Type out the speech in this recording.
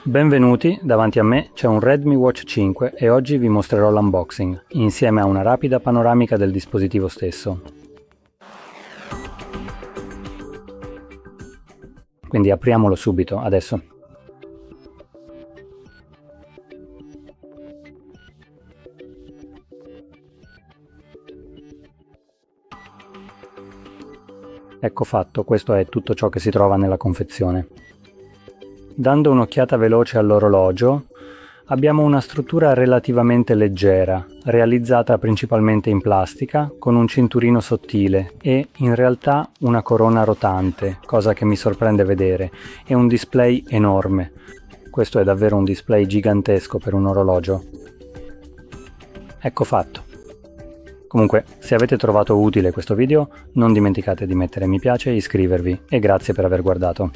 Benvenuti, davanti a me c'è un REDMI Watch 5 e oggi vi mostrerò l'unboxing, insieme a una rapida panoramica del dispositivo stesso. Quindi apriamolo subito, adesso. Ecco fatto, questo è tutto ciò che si trova nella confezione. Dando un'occhiata veloce all'orologio, abbiamo una struttura relativamente leggera, realizzata principalmente in plastica, con un cinturino sottile e, in realtà, una corona rotante, cosa che mi sorprende vedere, e un display enorme. Questo è davvero un display gigantesco per un orologio. Ecco fatto. Comunque, se avete trovato utile questo video, non dimenticate di mettere mi piace e iscrivervi, e grazie per aver guardato.